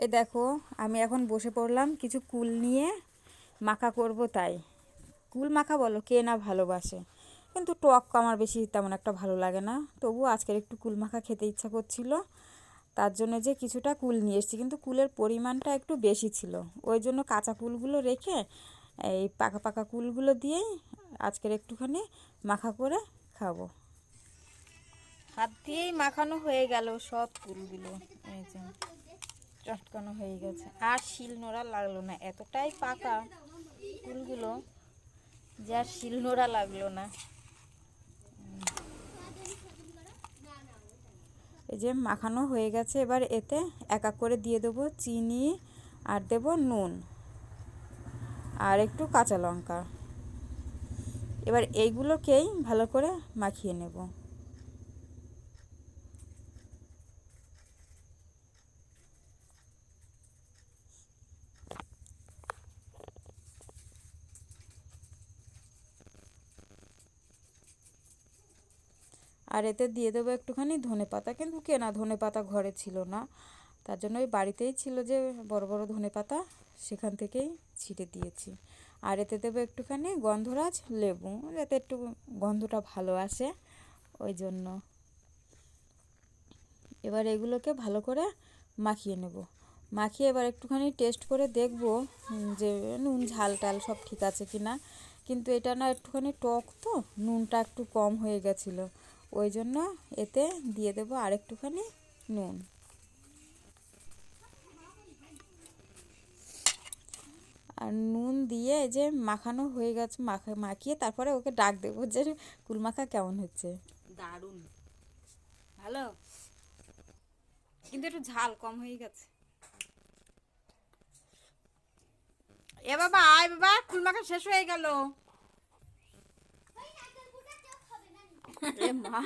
এই দেখো, আমি এখন বসে পড়লাম কিছু কুল নিয়ে মাখা করব। তাই কুল মাখা বলো, কে না ভালোবাসে, কিন্তু টক আমার বেশি তেমন একটা ভালো লাগে না। তবু আজকের একটু কুল মাখা খেতে ইচ্ছা করছিল, তার জন্য যে কিছুটা কুল নিয়ে এসেছি, কিন্তু কুলের পরিমাণটা একটু বেশি ছিল। ওই জন্য কাঁচা কুলগুলো রেখে এই পাকা পাকা কুলগুলো দিয়েই আজকের একটুখানি মাখা করে খাবো। হাত দিয়েই মাখানো হয়ে গেল সব কুলগুলো, এই যে চটকানো হয়ে গেছে, আর শিল নোড়া লাগলো না। এতটাই পাকা কুলগুলো যে আর শিল নোড়া লাগলো না। এই যে মাখানো হয়ে গেছে, এবার এতে এক এক করে দিয়ে দেবো চিনি, আর দেবো নুন, আর একটু কাঁচা লঙ্কা। এবার এইগুলোকেই ভালো করে মাখিয়ে নেব। আর এতে দিয়ে দেবো একটুখানি ধনেপাতা, কিন্তু কেনা ধনেপাতা ঘরে ছিল না, তার জন্য ওই বাড়িতেই ছিল যে বড় বড় ধনেপাতা, সেখান থেকেই ছিঁড়ে দিয়েছি। আর এতে দেবো একটুখানি গন্ধরাজ লেবু, যাতে একটু গন্ধটা ভালো আসে, ওই জন্য। এবার এগুলোকে ভালো করে মাখিয়ে নেব। মাখিয়ে এবার একটুখানি টেস্ট করে দেখব যে নুন ঝাল টাল সব ঠিক আছে কি না। কিন্তু এটা না একটুখানি টক, তো নুনটা একটু কম হয়ে গেছিলো, ওই জন্য এতে দিয়ে দেবো আর একটুখানি নুন। আর নুন দিয়ে এই যে মাখানো হয়ে গেছে, মাখিয়ে তারপরে ওকে ডাক দেবো যে কুল মাখা কেমন হচ্ছে। দারুণ ভালো, কিন্তু একটু ঝাল কম হয়ে গেছে। এ বাবা, আয় বাবা, কুল মাখা শেষ হয়ে গেল। এ মা।